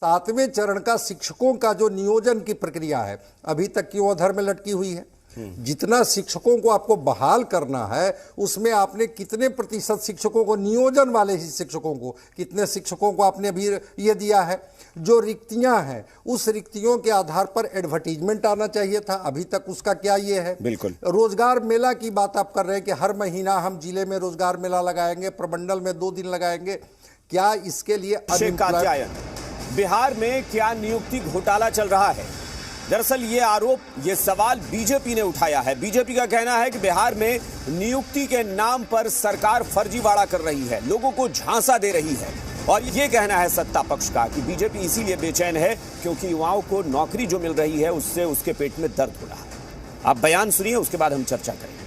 सातवें चरण का शिक्षकों का जो नियोजन की प्रक्रिया है अभी तक क्यों अधर में लटकी हुई है? जितना शिक्षकों को आपको बहाल करना है उसमें आपने कितने प्रतिशत शिक्षकों को, नियोजन वाले ही शिक्षकों को, कितने शिक्षकों को आपने अभी ये दिया है? जो रिक्तियां हैं उस रिक्तियों के आधार पर एडवर्टीजमेंट आना चाहिए था, अभी तक उसका क्या ये है? बिल्कुल। रोजगार मेला की बात आप कर रहे हैं कि हर महीना हम जिले में रोजगार मेला लगाएंगे, प्रमंडल में 2 दिन लगाएंगे, क्या इसके लिए बिहार में क्या नियुक्ति घोटाला चल रहा है? दरअसल ये आरोप, ये सवाल बीजेपी ने उठाया है। बीजेपी का कहना है कि बिहार में नियुक्ति के नाम पर सरकार फर्जीवाड़ा कर रही है, लोगों को झांसा दे रही है। और ये कहना है सत्ता पक्ष का कि बीजेपी इसीलिए बेचैन है क्योंकि युवाओं को नौकरी जो मिल रही है उससे उसके पेट में दर्द हो रहा है। आप बयान सुनिए, उसके बाद हम चर्चा करेंगे।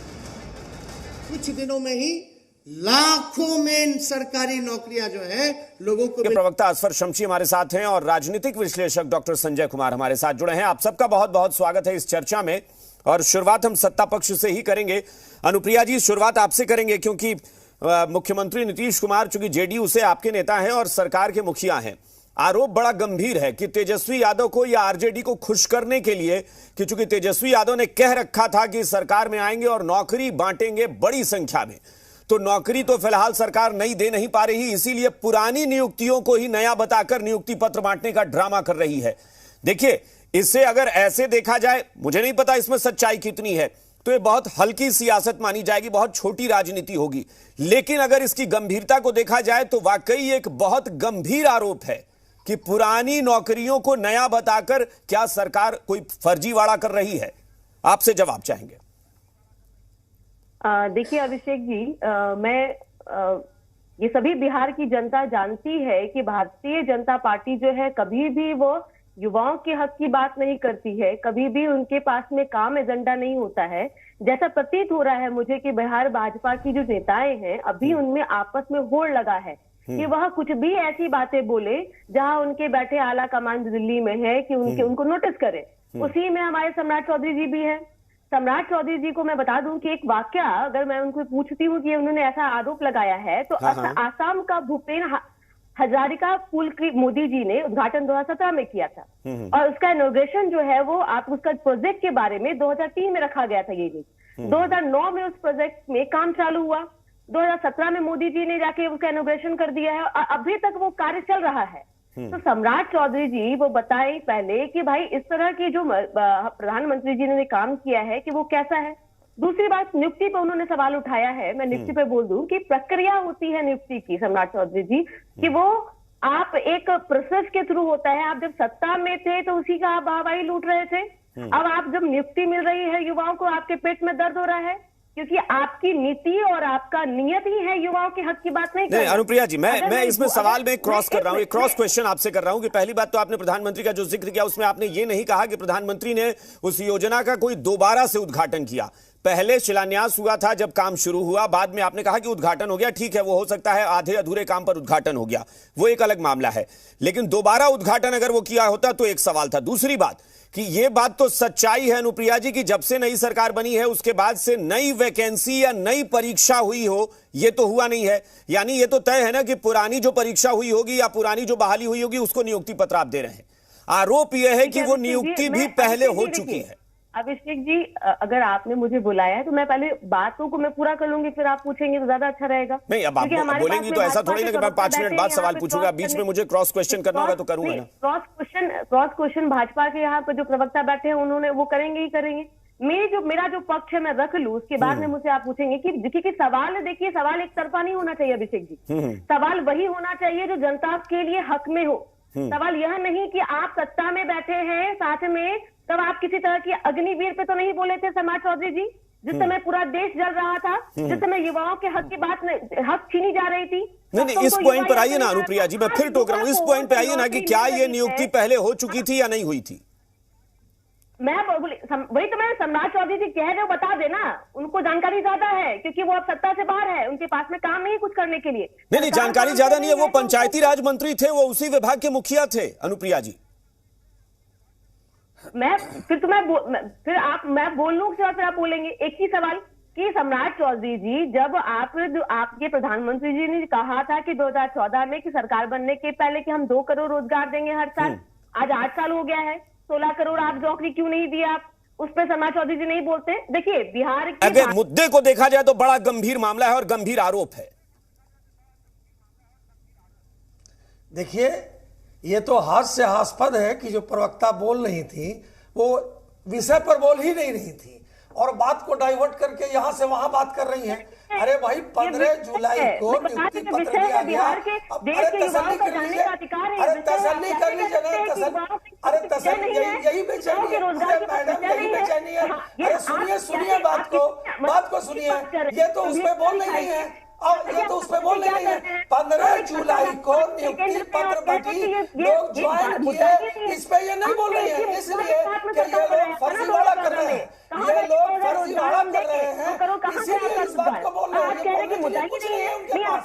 कुछ दिनों में ही लाखों में सरकारी नौकरियां जो है लोगों को। प्रवक्ता असफर शमशी हमारे साथ हैं और राजनीतिक विश्लेषक डॉक्टर संजय कुमार हमारे साथ जुड़े हैं। आप सबका बहुत बहुत स्वागत है इस चर्चा में। और शुरुआत हम सत्ता पक्ष से ही करेंगे। अनुप्रिया जी, शुरुआत आपसे करेंगे क्योंकि मुख्यमंत्री नीतीश कुमार चूंकि जेडीयू से आपके नेता हैं और सरकार के मुखिया हैं। आरोप बड़ा गंभीर है कि तेजस्वी यादव को या आरजेडी को खुश करने के लिए, कि चूंकि तेजस्वी यादव ने कह रखा था कि सरकार में आएंगे और नौकरी बांटेंगे बड़ी संख्या में, तो नौकरी तो फिलहाल सरकार दे नहीं पा रही, इसीलिए पुरानी नियुक्तियों को ही नया बताकर नियुक्ति पत्र बांटने का ड्रामा कर रही है। देखिए, इससे अगर ऐसे देखा जाए, मुझे नहीं पता इसमें सच्चाई कितनी है, तो ये बहुत हल्की सियासत मानी जाएगी, बहुत छोटी राजनीति होगी। लेकिन अगर इसकी गंभीरता को देखा जाए तो वाकई एक बहुत गंभीर आरोप है कि पुरानी नौकरियों को नया बताकर क्या सरकार कोई फर्जीवाड़ा कर रही है। आपसे जवाब चाहेंगे। देखिए अभिषेक जी, ये सभी बिहार की जनता जानती है कि भारतीय जनता पार्टी जो है कभी भी वो युवाओं के हक की बात नहीं करती है, कभी भी उनके पास में काम एजेंडा नहीं होता है। जैसा प्रतीत हो रहा है मुझे कि बिहार भाजपा की जो नेताएं हैं अभी उनमें आपस में होड़ लगा है कि वह कुछ भी ऐसी बातें बोले जहां उनके बैठे आला कमान दिल्ली में है कि उनको नोटिस करे। उसी में हमारे सम्राट चौधरी जी भी है। सम्राट चौधरी जी को मैं बता दूं कि एक वाक्या अगर मैं उनको पूछती हूँ कि उन्होंने ऐसा आरोप लगाया है तो आसाम का भूपेन हजारिका पुल की मोदी जी ने उद्घाटन 2017 में किया था और उसका इनॉग्रेशन जो है वो आप उसका प्रोजेक्ट के बारे में 2003 में रखा गया था। ये 2009 में उस प्रोजेक्ट में काम चालू हुआ, 2017 में मोदी जी ने जाके उसका इनॉग्रेशन कर दिया है और अभी तक वो कार्य चल रहा है। तो सम्राट चौधरी जी वो बताएं पहले कि भाई इस तरह की जो प्रधानमंत्री जी ने काम किया है कि वो कैसा है। दूसरी बात, नियुक्ति पर उन्होंने सवाल उठाया है। मैं नियुक्ति पे बोल दूं कि प्रक्रिया होती है नियुक्ति की, सम्राट चौधरी जी, कि वो आप एक प्रोसेस के थ्रू होता है। आप जब सत्ता में थे तो उसी का आप वाहवाही लूट रहे थे। अब आप जब नियुक्ति मिल रही है युवाओं को, आपके पेट में दर्द हो रहा है क्योंकि आपकी नीति और आपका नियत ही है युवाओं के हक की बात नहीं कर। अनुप्रिया जी, मैं इसमें सवाल में क्रॉस कर रहा हूं, क्रॉस क्वेश्चन आपसे कर रहा हूं कि पहली बात तो आपने प्रधानमंत्री का जो जिक्र किया उसमें आपने ये नहीं कहा कि प्रधानमंत्री ने उस योजना का कोई दोबारा से उद्घाटन किया। पहले शिलान्यास हुआ था जब काम शुरू हुआ, बाद में आपने कहा कि उद्घाटन हो गया। ठीक है, वो हो सकता है आधे अधूरे काम पर उद्घाटन हो गया, वो एक अलग मामला है। लेकिन दोबारा उद्घाटन अगर वो किया होता तो एक सवाल था। दूसरी बात कि ये बात तो सच्चाई है अनुप्रिया जी कि जब से नई सरकार बनी है उसके बाद से नई वैकेंसी या नई परीक्षा हुई हो, ये तो हुआ नहीं है। यानी ये तो तय है ना कि पुरानी जो परीक्षा हुई होगी या पुरानी जो बहाली हुई होगी उसको नियुक्ति पत्र आप दे रहे हैं। आरोप यह है कि वो नियुक्ति भी पहले हो चुकी है। अभिषेक जी, अगर आपने मुझे बुलाया है तो मैं पहले बातों को मैं पूरा कर लूंगी, फिर आप पूछेंगे तो ज्यादा अच्छा रहेगा। नहीं, अब आप बोलेंगी तो ऐसा थोड़ी ना कि मैं 5 मिनट बाद सवाल पूछूंगा, बीच में मुझे क्रॉस क्वेश्चन करना होगा तो करूंगा ना। क्रॉस क्वेश्चन भाजपा के यहाँ पर जो प्रवक्ता बैठे हैं उन्होंने वो करेंगे ही करेंगे। मेरा जो पक्ष है मैं रख लूं, उसके बाद में मुझे आप पूछेंगे कि सवाल, देखिए सवाल एक तरफा नहीं होना चाहिए अभिषेक जी। सवाल वही होना चाहिए जो जनता के लिए हक में हो। सवाल यह नहीं कि आप सत्ता में बैठे हैं साथ में, तब आप किसी तरह की अग्निवीर पे तो नहीं बोले थे सम्राट चौधरी जी, जिस समय पूरा देश जल रहा था, जिस समय युवाओं के हक की बात हक छीनी जा रही थी। नहीं, इस पॉइंट पर आइए ना अनुप्रिया जी, मैं फिर टोक रहा हूं, इस पॉइंट पे आइए ना कि क्या ये नियुक्ति पहले हो चुकी थी या नहीं हुई थी। मैं वही तो मैं सम्राट चौधरी जी कह रहे हो, बता देना, उनको जानकारी ज्यादा है क्योंकि वो अब सत्ता से बाहर है, उनके पास में काम नहीं कुछ करने के लिए। नहीं, जानकारी ज्यादा नहीं है, वो पंचायती राज मंत्री थे, वो उसी विभाग के मुखिया थे अनुप्रिया जी। मैं बोल लूं और फिर आप बोलेंगे एक ही सवाल कि सम्राट चौधरी जी, जब आपके प्रधानमंत्री जी ने कहा था कि 2014 में कि सरकार बनने के पहले कि हम 2 करोड़ रोजगार देंगे हर साल, आज 8 साल हो गया है, 16 करोड़ आप नौकरी क्यों नहीं दिया? आप उस पर सम्राट चौधरी जी नहीं बोलते। देखिए बिहार के अगर मुद्दे को देखा जाए तो बड़ा गंभीर मामला है और गंभीर आरोप है। देखिए, ये तो हास्यास्पद है कि जो प्रवक्ता बोल रही थी वो विषय पर बोल ही नहीं रही थी और बात को डाइवर्ट करके यहां से वहां बात कर रही हैं। अरे भाई 15 जुलाई को नियुक्ति पत्र दिया गया। अरे तसल्ली कर लीजिए, अरे तसल्ली कर लीजिए ना, अरे तसल्ली, यही बेचैनी है मैडम, यही बेचैनी है। अरे सुनिए बात को सुनिए। ये तो उसमें बोल नहीं है, अब ये तो उसमें बोल नहीं है। 15 जुलाई को नियुक्ति पत्र बटी, लोग ज्वाइन किए, इस पे ये नहीं बोल रही है, इसलिए कि ये लोग फर्जीवाड़ा कर रहे हैं, ये लोग फर्जीवाड़ा कर रहे हैं, इसीलिए इस बात को बोल रहे हैं। कुछ नहीं है उनके पास,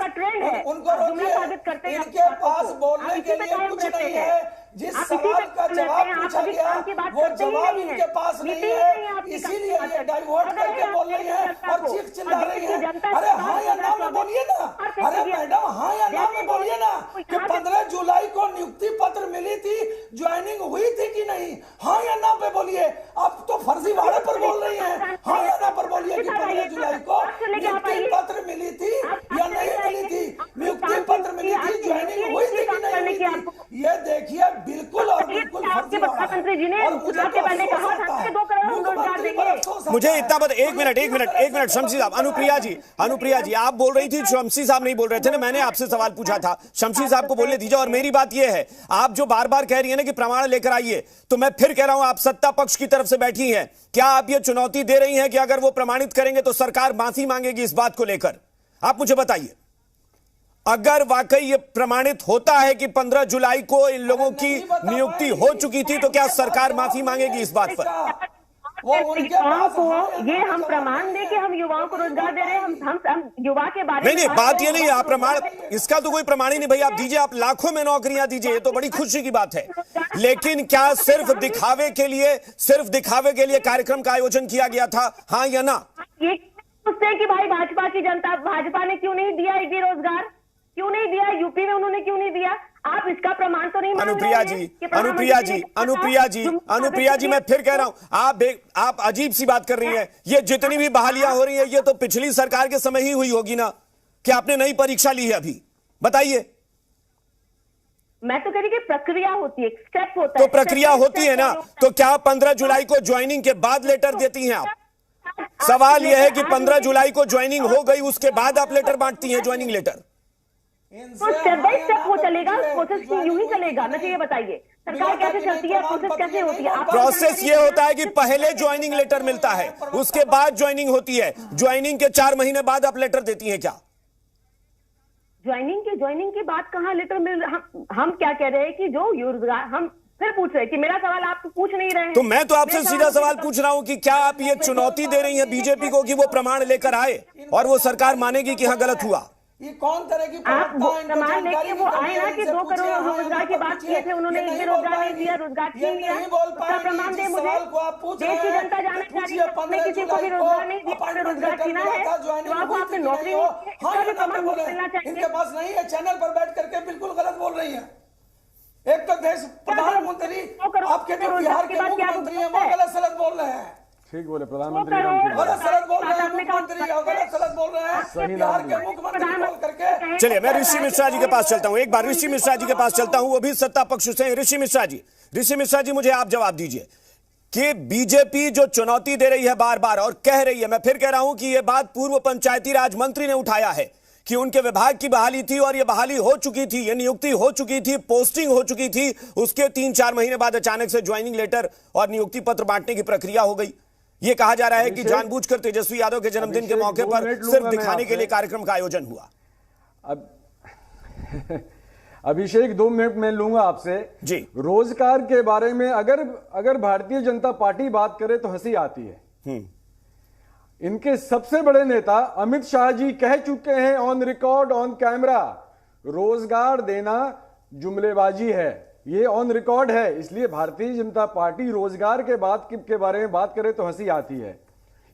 उनको रोकिए, इनके पास बोलने के लिए कुछ नहीं है। जिस सवाल का जवाब पूछा गया वो जवाब इनके पास नहीं है, इसीलिए ये डाइवर्ट करके बोल रही है और चीख चिल्ला रही है। अरे हाँ या ना में बोलिए ना, अरे मैडम हाँ या ना में बोलिए ना कि 15 जुलाई को नियुक्ति पत्र मिली थी, ज्वाइनिंग हुई थी कि नहीं, हाँ या ना पे बोलिए। आप तो फर्जीवाड़े पर बोल रही हैं, हाँ या ना पर बोलिए कि 15 जुलाई को नियुक्ति पत्र मिली थी या नहीं मिली थी, नियुक्ति पत्र मिली थी, ज्वाइनिंग हुई थी कि नहीं हुई थी। ये देखिए बिल्कुल और बिल्कुल प्रधानमंत्री जी ने आपके पहले कहा था कि 2 करोड़ रोजगार देंगे। मुझे इतना बता, एक मिनट शमशी साहब, अनुप्रिया जी आप बोल रही थी, शमशी साहब नहीं बोल रहे थे ना, मैंने आपसे सवाल पूछा था, शमशी साहब को बोलने दीजिए। और मेरी बात यह है, आप जो बार बार कह रही है ना कि प्रमाण लेकर आइए, तो मैं फिर कह रहा हूं, आप सत्ता पक्ष की तरफ से बैठी हैं, क्या आप ये चुनौती दे रही हैं कि अगर वो प्रमाणित करेंगे तो सरकार माफी मांगेगी इस बात को लेकर? आप मुझे बताइए, अगर वाकई ये प्रमाणित होता है कि 15 जुलाई को इन लोगों की नियुक्ति हो चुकी थी, तो क्या सरकार माफी मांगेगी इस बात पर? युवाओं को ये हम प्रमाण दे कि हम युवाओं को रोजगार दे रहे हैं, हम युवा के बारे में नहीं, बात ये नहीं है, आप प्रमाण, इसका तो कोई प्रमाण ही नहीं भाई। आप दीजिए, आप लाखों में नौकरियां दीजिए, ये तो बड़ी खुशी की बात है, लेकिन क्या सिर्फ दिखावे के लिए कार्यक्रम का आयोजन किया गया था, हाँ या ना? ये पूछते हैं कि भाई भाजपा ने क्यों नहीं दिया ये रोजगार, क्यों नहीं दिया, यूपी में उन्होंने क्यों नहीं दिया? आप इसका प्रमाण तो नहीं मांग रहे हैं? अनुप्रिया जी मैं फिर कह रहा हूं, आप अजीब सी बात कर रही हैं। ये जितनी भी बहालियां हो रही हैं, ये तो पिछली सरकार के समय ही हुई होगी ना, कि आपने नई परीक्षा ली है अभी? बताइए। मैं तो कह रही कि प्रक्रिया होती है, स्टेप होता है। तो प्रक्रिया होती है ना, तो क्या 15 जुलाई को ज्वाइनिंग के बाद लेटर देती हैं आप? सवाल यह है कि 15 जुलाई को ज्वाइनिंग हो गई, उसके बाद आप लेटर बांटती हैं, ज्वाइनिंग लेटर? तो स्टेप बाय स्टेप वो चलेगा, प्रोसेस यूं ही चलेगा। मुझे ये बताइए, सरकार कैसे चलती है, प्रोसेस कैसे होती है? प्रोसेस ये होता है कि पहले ज्वाइनिंग लेटर मिलता है, उसके बाद ज्वाइनिंग होती है। ज्वाइनिंग के 4 महीने बाद आप लेटर देती हैं क्या? ज्वाइनिंग के बाद कहां लेटर मिल? हम क्या कह रहे हैं कि जो रोजगार, हम फिर पूछ रहे हैं कि मेरा सवाल आप पूछ नहीं रहे हैं। तो मैं तो आपसे सीधा सवाल पूछ रहा हूं कि क्या आप ये चुनौती दे रही हैं बीजेपी को कि वो प्रमाण लेकर आए और वो सरकार मानेगी कि हाँ गलत हुआ? ये कौन तरह की आप प्रमाण लेके वो आए ना कि 2 करोड़ रोजगार की बात किए थे, उन्होंने एक भी रोजगार नहीं दिया, रोजगार क्यों दिया? उसका प्रमाण दे मुझे। देश की जनता जानना चाहती है, आपने किसी को भी रोजगार नहीं दिया, आपने रोजगार छीना है, तो आपने नौकरी नहीं दी, इसका भी प्रमाण मिलना चाहिए। इनके पास नहीं है, चैनल पर बैठ करके बिल्कुल गलत बोल रही है। एक तो देश प्रधानमंत्री आपके जो बिहार के मुख्यमंत्री हैं वो गलत सलत बोल रहे हैं। ठीक बोले प्रधानमंत्री, गलत सलत बोल रहे हैं मुख्यमंत्री, गलत सलत बोल रहे हैं बिहार के मुख्यमंत्री बोल करके। चलिए मैं ऋषि मिश्रा जी के पास चलता हूं, एक बार ऋषि मिश्रा जी के पास चलता हूं, वो भी सत्ता पक्ष से। ऋषि मिश्रा जी मुझे आप जवाब दीजिए कि बीजेपी जो चुनौती दे रही है बार बार और कह रही है, मैं फिर कह रहा हूं कि यह बात पूर्व पंचायती राज मंत्री ने उठाया है कि उनके विभाग की बहाली थी और यह बहाली हो चुकी थी, यह नियुक्ति हो चुकी थी, पोस्टिंग हो चुकी थी, उसके 3-4 महीने बाद अचानक से ज्वाइनिंग लेटर और नियुक्ति पत्र बांटने की प्रक्रिया हो गई। यह कहा जा रहा है कि जानबूझकर तेजस्वी यादव के जन्मदिन के मौके पर सिर्फ दिखाने के लिए कार्यक्रम का आयोजन हुआ। अब अभिषेक 2 मिनट में लूंगा आपसे जी। रोजगार के बारे में अगर भारतीय जनता पार्टी बात करे तो हंसी आती है। इनके सबसे बड़े नेता अमित शाह जी कह चुके हैं ऑन रिकॉर्ड, ऑन कैमरा, रोजगार देना जुमलेबाजी है। ये ऑन रिकॉर्ड है, इसलिए भारतीय जनता पार्टी रोजगार के बारे में बात करे तो हंसी आती है।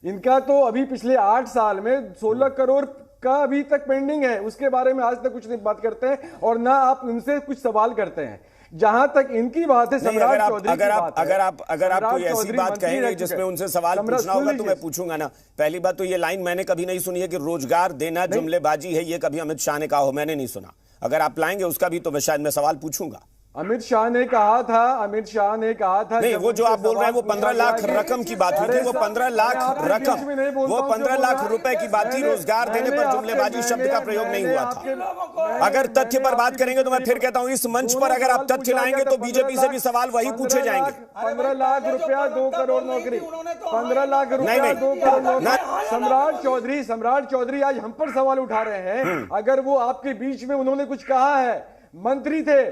इनका तो अभी पिछले 8 साल में 16 करोड़ का अभी तक पेंडिंग है, उसके बारे में आज तक कुछ नहीं बात करते हैं और ना आप उनसे कुछ सवाल करते हैं। जहां तक इनकी बात है, सम्राट चौधरी अगर आप कोई ऐसी बात कहेंगे जिसमें उनसे सवाल पूछना होगा तो मैं पूछूंगा ना। पहली बात तो ये लाइन मैंने कभी नहीं सुनी है कि रोजगार देना जुमलेबाजी है, ये कभी अमित शाह ने कहा हो, मैंने नहीं सुना। अगर आप लाएंगे उसका भी तो मैं शायद सवाल पूछूंगा। अमित शाह ने कहा था नहीं, वो जो आप बोल रहे हैं वो 15 लाख रकम की बात हुई थी, वो 15 लाख रकम, वो 15 लाख रुपए की बात थी। रोजगार देने पर जुमलेबाजी शब्द का प्रयोग नहीं हुआ था। अगर तथ्य पर बात करेंगे तो मैं फिर कहता हूं, इस मंच पर अगर आप तथ्य लाएंगे तो बीजेपी से भी सवाल वही पूछे जाएंगे। 15 लाख रुपया 2 करोड़ नौकरी, 15 लाख रुपया 2 करोड़ नौकरी। सम्राट चौधरी आज हम पर सवाल उठा रहे हैं। अगर वो आपके बीच में उन्होंने कुछ कहा है, मंत्री थे,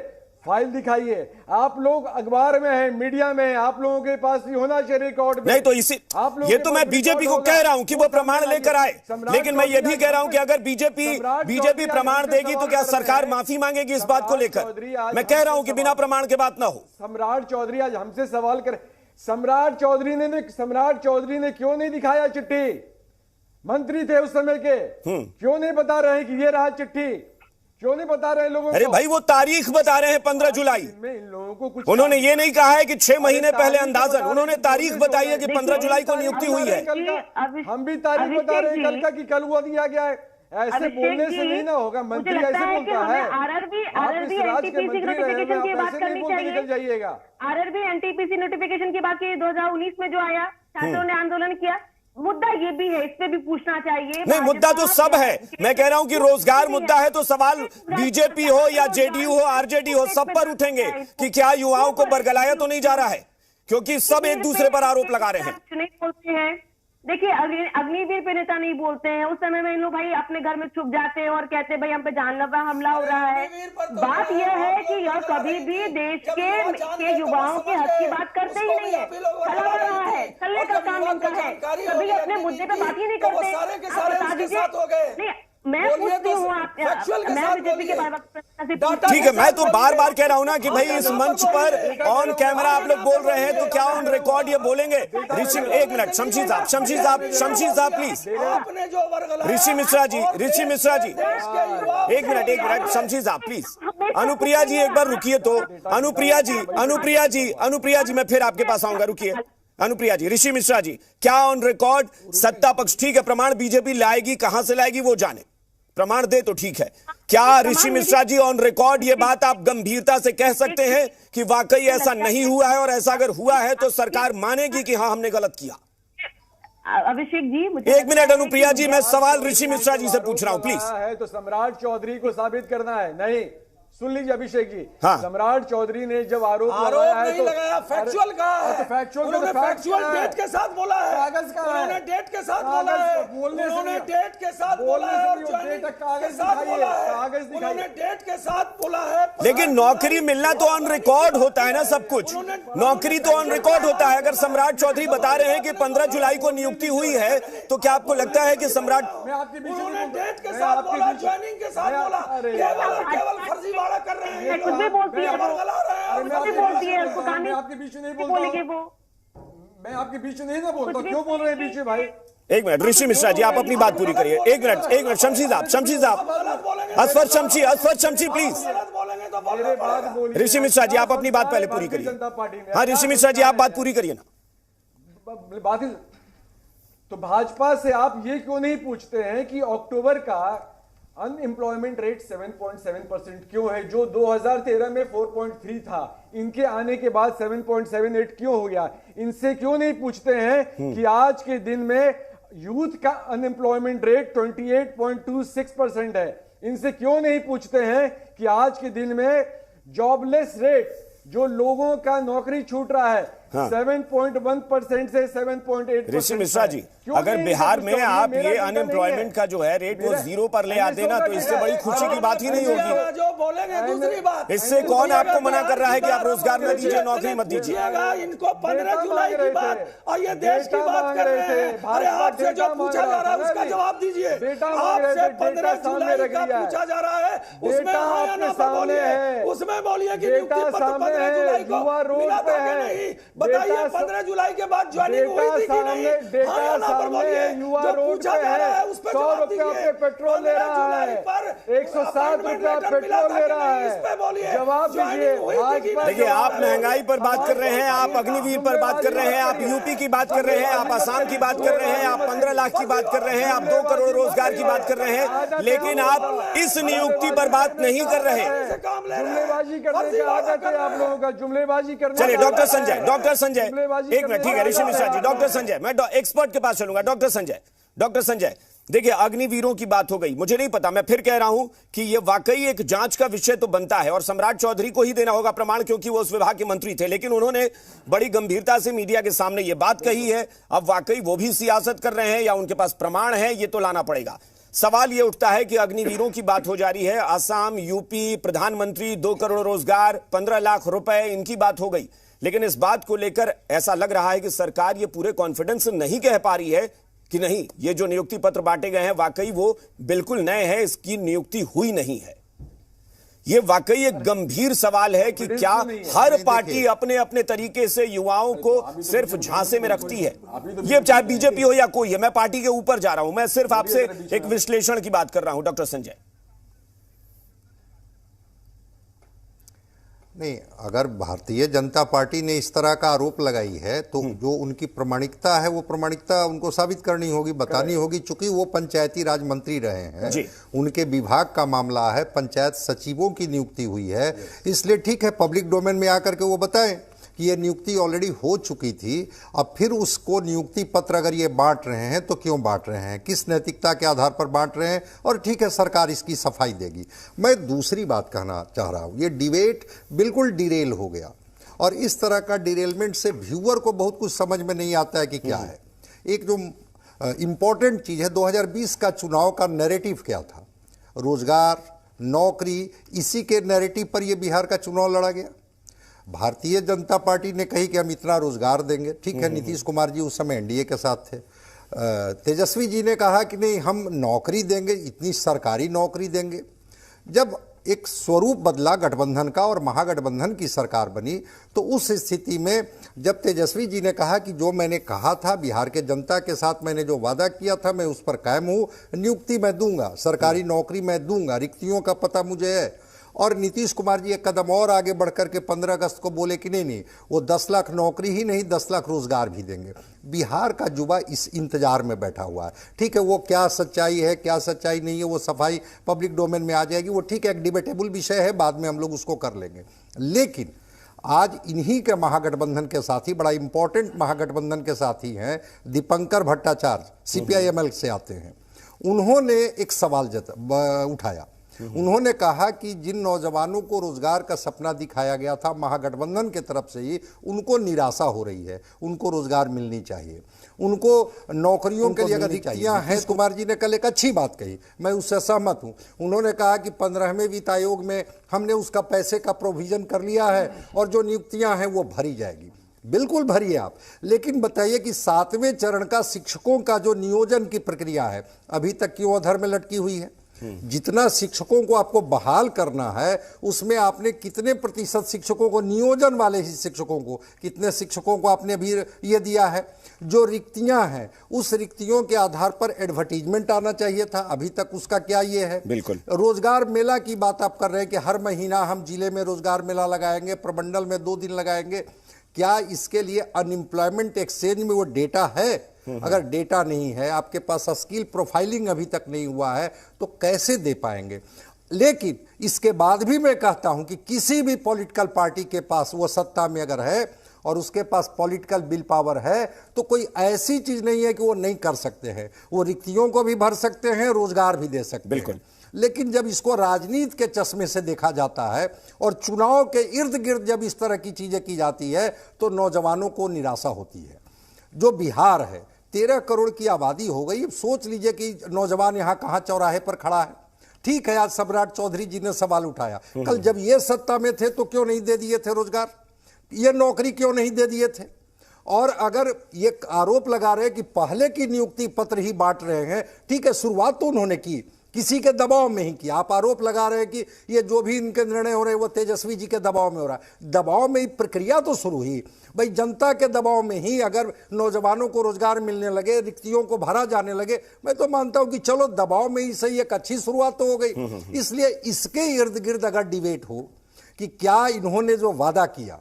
फाइल दिखाइए। आप लोग अखबार में हैं, मीडिया में हैं, आप लोगों के पास भी होना चाहिए रिकॉर्ड। नहीं तो इसी ये तो मैं बीजेपी को कह रहा हूं कि वो प्रमाण लेकर आए, लेकिन मैं ये भी कह रहा हूं कि अगर बीजेपी प्रमाण देगी तो क्या सरकार माफी मांगेगी इस बात को लेकर? मैं कह रहा हूं कि बिना प्रमाण के बात ना हो। सम्राट चौधरी आज हमसे सवाल करे। सम्राट चौधरी ने क्यों नहीं दिखाया चिट्ठी? मंत्री थे उस समय के, क्यों नहीं बता रहे हैं कि ये रहा चिट्ठी? क्यों नहीं बता रहे लोगों को? अरे भाई वो तारीख बता रहे हैं 15 जुलाई। इन लोगों को कुछ उन्होंने ये नहीं कहा है कि 6 महीने पहले अंदाजन, उन्होंने तारीख बताई है कि 15 जुलाई को नियुक्ति हुई है। हम भी तारीख बता रहे हैं कल का कि कल हुआ दिया गया है। ऐसे बोलने से नहीं ना होगा। मंत्री ऐसे बोलता है। आरआरबी एनटीपीसी नोटिफिकेशन की बात करनी चाहिए। जाइएगा आरआरबी एनटीपीसी नोटिफिकेशन की बात की 2019 में जो आया, छात्रों ने आंदोलन किया, मुद्दा ये भी है, इस पे भी पूछना चाहिए। नहीं, मुद्दा तो सब है। मैं कह रहा हूं कि रोजगार मुद्दा है तो सवाल बीजेपी हो या जेडीयू हो, आरजेडी हो, सब पर उठेंगे कि क्या युवाओं को बरगलाया तो नहीं जा रहा है, क्योंकि सब एक दूसरे पर आरोप लगा रहे हैं। नहीं बोलते हैं। देखिए, अग्निवीर पे नेता नहीं बोलते हैं। उस समय में इन लोग भाई अपने घर में छुप जाते हैं और कहते हैं भाई हम पे जानलेवा हमला हो रहा है। बात यह है कि यह कभी भी देश के युवाओं के हक की बात करते ही नहीं है। चला रहा है, चलने का काम इनका है, कभी अपने मुद्दे पे बात ही नहीं करते। आप बता दीजिए। मैं पूछती हूँ, मैं बीजेपी के बारे में ठीक है, मैं तो बार बार कह रहा हूं ना कि भाई इस मंच पर ऑन कैमरा आप लोग बोल रहे हैं तो क्या ऑन रिकॉर्ड ये बोलेंगे? ऋषि, एक मिनट, शमशी साहब प्लीज। ऋषि मिश्रा जी, एक मिनट, शमशी साहब प्लीज। अनुप्रिया जी एक बार रुकिए तो। अनुप्रिया जी मैं फिर आपके पास आऊंगा, रुकिए। अनुप्रिया जी, ऋषि मिश्रा जी, क्या ऑन रिकॉर्ड सत्ता पक्ष, ठीक है, प्रमाण बीजेपी लाएगी, कहां से लाएगी वो जाने, प्रमाण दे तो ठीक है। क्या ऋषि मिश्रा जी ऑन रिकॉर्ड ये बात आप गंभीरता से कह सकते हैं कि वाकई ऐसा नहीं हुआ है, और ऐसा अगर हुआ है तो सरकार मानेगी कि हाँ हमने गलत किया? अभिषेक जी, मुझे एक मिनट अनुप्रिया जी, मैं सवाल ऋषि मिश्रा जी से पूछ रहा हूं प्लीज। है तो सम्राट चौधरी को साबित करना है। नहीं, सुन लीजिए अभिषेक जी। हाँ। सम्राट चौधरी ने जब आरोप नहीं लगाया, फैक्चुअल कहा है। तो फैक्चुअल डेट के साथ बोला है। कागज का उन्होंने डेट के साथ बोला है। उन्होंने डेट के साथ बोला है और ज्वाइनिंग के साथ बोला है। उन्होंने डेट के साथ बोला है। लेकिन नौकरी मिलना तो ऑन रिकॉर्ड होता है ना, सब कुछ नौकरी तो ऑन रिकॉर्ड होता है। अगर सम्राट चौधरी बता रहे हैं कि 15 जुलाई को नियुक्ति हुई है तो क्या आपको लगता है कि सम्राट उन्होंने डेट के साथ बोला, ज्वाइनिंग के साथ बोला, केवल फर्जीवाड़ा कर रहे हैं। कुछ भी बोलती है, कुछ भी बोलती है, उसको काम मैं आपके बीच में नहीं बोलेगी वो। मैं आपके बीच में नहीं ना बोलता, क्यों बोल रहे हैं बीच में भाई? एक मिनट ऋषि मिश्रा जी, आप अपनी बात पूरी करिए। एक मिनट शमशी साहब, असफर शमशी प्लीज। ऋषि मिश्रा जी, आप अपनी बात पहले पूरी करिए। हाँ ऋषि मिश्रा जी, आप बात पूरी करिए ना। बात तो भाजपा से आप ये क्यों नहीं पूछते हैं कि अक्टूबर का अनएम्प्लॉयमेंट रेट 7.7% क्यों है, जो 2013 में 4.3 था, इनके आने के बाद 7.78 क्यों हो गया? इनसे क्यों नहीं पूछते हैं कि आज के दिन में यूथ का अनएम्प्लॉयमेंट रेट 28.26% है? इनसे क्यों नहीं पूछते हैं कि आज के दिन में जॉबलेस रेट, जो लोगों का नौकरी छूट रहा है, 7.1% से 7.8%। ऋषि मिश्रा जी, अगर बिहार में आप ये अनएम्प्लॉयमेंट का जो है रेट वो 0 पर ले आते ना तो इससे बड़ी खुशी की बात ही नहीं होगी। जो बोलेंगे दूसरी बात, इससे कौन आपको मना कर रहा है कि आप रोजगार न दीजिए, नौकरी मत दीजिए? इनको 15 जुलाई की बात और ये देश की बात कर रहे हैं। अरे आपसे जो पूछा जा रहा है उसका जवाब दीजिए। आपसे 15 जुलाई का पूछा जा रहा है, उसमें हाँ या ना बोलिए, उसमें बोलिए कि नियुक्ति पत्र 15 जुलाई को मिला था कि नहीं। बताइए 15 जुलाई के बाद ज्वाइनिंग हुई थी कि नहीं? हाँ या ना पर बोलिए। युवा जो रोड पूछा पे जा रहा है है, उस पे 100 जवाब रुपया दीजिए। पे पेट्रोल ले 15 रहा जुलाई है, पर 107 रुपया अपॉइंटमेंट लेटर पेट्रोल मिला ले था रहा कि नहीं? इस पे है। बोलिए। जवाब दीजिए। ज्वाइनिंग हुई थी कि नहीं? देखिए, आप महंगाई पर बात कर रहे हैं, आप अग्निवीर पर बात कर रहे हैं, आप यूपी की बात कर रहे हैं, आप आसाम की बात कर रहे हैं, आप 15 लाख की बात कर रहे हैं, आप 2 करोड़ रोजगार की बात कर रहे हैं, लेकिन आप इस नियुक्ति पर बात नहीं कर रहे। जुमलेबाजी करने की आदत है आप लोगों का, जुमलेबाजी करने। चलिए डॉक्टर संजय, एक मिनट, ठीक है ऋषि मिश्रा जी, डॉक्टर संजय, मैं एक्सपर्ट के पास चलूंगा। डॉक्टर संजय, देखिए अग्निवीरों की बात हो गई, मुझे नहीं पता, मैं फिर कह रहा हूं कि यह वाकई एक जांच का विषय तो बनता है और सम्राट चौधरी को ही देना होगा प्रमाण, क्योंकि वो उस विभाग के मंत्री थे, लेकिन उन्होंने बड़ी गंभीरता से मीडिया के सामने यह बात कही है। अब वाकई वो भी सियासत कर रहे हैं या उनके पास प्रमाण है, ये तो लाना पड़ेगा। सवाल यह उठता है कि अग्निवीरों की बात हो जा रही है, आसाम, यूपी, प्रधानमंत्री, 2 करोड़ रोजगार, 15 लाख रुपए, इनकी बात हो गई, लेकिन इस बात को लेकर ऐसा लग रहा है कि सरकार ये पूरे कॉन्फिडेंस से नहीं कह पा रही है कि नहीं, ये जो नियुक्ति पत्र बांटे गए हैं वाकई वो बिल्कुल नए हैं, इसकी नियुक्ति हुई नहीं है। ये वाकई एक गंभीर सवाल है कि क्या हर पार्टी अपने अपने तरीके से युवाओं को सिर्फ झांसे में रखती है। ये चाहे बीजेपी हो या कोई है, मैं पार्टी के ऊपर जा रहा हूं, मैं सिर्फ आपसे एक विश्लेषण की बात कर रहा हूं। डॉक्टर संजय, नहीं, अगर भारतीय जनता पार्टी ने इस तरह का आरोप लगाई है तो जो उनकी प्रामाणिकता है वो प्रामाणिकता उनको साबित करनी होगी, बतानी होगी। चूंकि वो पंचायती राज मंत्री रहे हैं, उनके विभाग का मामला है, पंचायत सचिवों की नियुक्ति हुई है, इसलिए ठीक है पब्लिक डोमेन में आकर के वो बताएं कि ये नियुक्ति ऑलरेडी हो चुकी थी। अब फिर उसको नियुक्ति पत्र अगर ये बांट रहे हैं तो क्यों बांट रहे हैं, किस नैतिकता के आधार पर बांट रहे हैं, और ठीक है सरकार इसकी सफाई देगी। मैं दूसरी बात कहना चाह रहा हूँ, ये डिबेट बिल्कुल डिरेल हो गया और इस तरह का डिरेलमेंट से व्यूअर को बहुत कुछ समझ में नहीं आता है कि क्या है। एक जो इम्पोर्टेंट चीज़ है, 2020 का चुनाव का नैरेटिव क्या था, रोजगार, नौकरी, इसी के नैरेटिव पर यह बिहार का चुनाव लड़ा गया। भारतीय जनता पार्टी ने कही कि हम इतना रोजगार देंगे, ठीक है, नीतीश कुमार जी उस समय एनडीए के साथ थे। तेजस्वी जी ने कहा कि नहीं हम नौकरी देंगे, इतनी सरकारी नौकरी देंगे। जब एक स्वरूप बदला गठबंधन का और महागठबंधन की सरकार बनी तो उस स्थिति में जब तेजस्वी जी ने कहा कि जो मैंने कहा था बिहार के जनता के साथ, मैंने जो वादा किया था मैं उस पर कायम हूँ, नियुक्ति मैं दूंगा, सरकारी नौकरी मैं दूंगा, रिक्तियों का पता मुझे है। और नीतीश कुमार जी एक कदम और आगे बढ़कर के 15 अगस्त को बोले कि नहीं वो 10 लाख नौकरी ही नहीं 10 लाख रोजगार भी देंगे। बिहार का युवा इस इंतजार में बैठा हुआ है। ठीक है, वो क्या सच्चाई है क्या सच्चाई नहीं है वो सफाई पब्लिक डोमेन में आ जाएगी, वो ठीक है एक डिबेटेबल विषय है, बाद में हम लोग उसको कर लेंगे। लेकिन आज इन्हीं के महागठबंधन के साथी, बड़ा इंपॉर्टेंट महागठबंधन के साथी हैं दीपंकर भट्टाचार्य, CPIML से आते हैं, उन्होंने एक सवाल उठाया। उन्होंने कहा कि जिन नौजवानों को रोजगार का सपना दिखाया गया था महागठबंधन के तरफ से ही, उनको निराशा हो रही है, उनको रोजगार मिलनी चाहिए, उनको नौकरियों के लिए अगर रिक्तियां हैं। कुमार जी ने कल एक अच्छी बात कही, मैं उससे सहमत हूं। उन्होंने कहा कि 15वें वित्त आयोग में हमने उसका पैसे का प्रोविजन कर लिया है और जो नियुक्तियां हैं वो भरी जाएगी। बिल्कुल भरिए आप, लेकिन बताइए कि 7वें चरण का शिक्षकों का जो नियोजन की प्रक्रिया है अभी तक क्यों अधर में लटकी हुई है? जितना शिक्षकों को आपको बहाल करना है उसमें आपने कितने प्रतिशत शिक्षकों को, नियोजन वाले ही शिक्षकों को, कितने शिक्षकों को आपने अभी ये दिया है? जो रिक्तियां हैं उस रिक्तियों के आधार पर एडवर्टीजमेंट आना चाहिए था, अभी तक उसका क्या ये है? बिल्कुल। रोजगार मेला की बात आप कर रहे हैं कि हर महीना हम जिले में रोजगार मेला लगाएंगे, प्रमंडल में 2 दिन लगाएंगे। क्या इसके लिए अनएम्प्लॉयमेंट एक्सचेंज में वो डेटा है? अगर डेटा नहीं है, आपके पास स्किल प्रोफाइलिंग अभी तक नहीं हुआ है, तो कैसे दे पाएंगे? लेकिन इसके बाद भी मैं कहता हूं कि किसी भी पॉलिटिकल पार्टी के पास वो सत्ता में अगर है और उसके पास पॉलिटिकल विल पावर है तो कोई ऐसी चीज नहीं है कि वो नहीं कर सकते हैं। वो रिक्तियों को भी भर सकते हैं, रोजगार भी दे सकते हैं। लेकिन जब इसको राजनीति के चश्मे से देखा जाता है और चुनाव के इर्द गिर्द जब इस तरह की चीजें की जाती है तो नौजवानों को निराशा होती है। जो बिहार है 13 करोड़ की आबादी हो गई, सोच लीजिए कि नौजवान यहाँ कहाँ चौराहे पर खड़ा है। ठीक है, आज सम्राट चौधरी जी ने सवाल उठाया, कल जब ये सत्ता में थे तो क्यों नहीं दे दिए थे रोजगार, ये नौकरी क्यों नहीं दे दिए थे? और अगर ये आरोप लगा रहे कि पहले की नियुक्ति पत्र ही बांट रहे हैं, ठीक है शुरुआत तो उन्होंने की किसी के दबाव में ही किया। आप आरोप लगा रहे हैं कि ये जो भी इनके निर्णय हो रहे हैं वो तेजस्वी जी के दबाव में हो रहा है। दबाव में ही प्रक्रिया तो शुरू हुई भाई, जनता के दबाव में ही अगर नौजवानों को रोजगार मिलने लगे, रिक्तियों को भरा जाने लगे, मैं तो मानता हूं कि चलो दबाव में ही सही एक अच्छी शुरुआत तो हो गई। इसलिए इसके इर्द गिर्द अगर डिबेट हो कि क्या इन्होंने जो वादा किया,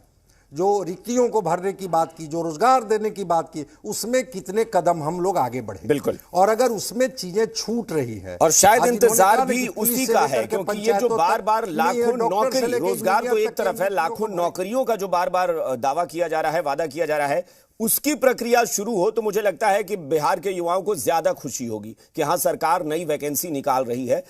जो रिक्तियों को भरने की बात की, जो रोजगार देने की बात की, उसमें कितने कदम हम लोग आगे बढ़े। बिल्कुल। और अगर उसमें चीजें छूट रही है और शायद आज इंतजार इन्होंने भी कहा कि पुलिस उसी से का लेकर है, के क्योंकि ये जो पंचायतों बार तक, बार लाखों डॉक्टर से नौकरी, लेकर रोजगार तो इंजीनियर एक तक तरफ है, के लाखों लोगों नौकरियों का जो बार बार दावा किया जा रहा है, वादा किया जा रहा है, उसकी प्रक्रिया शुरू हो तो मुझे लगता है कि बिहार के युवाओं को ज्यादा खुशी होगी कि हाँ, सरकार नई वैकेंसी निकाल रही है।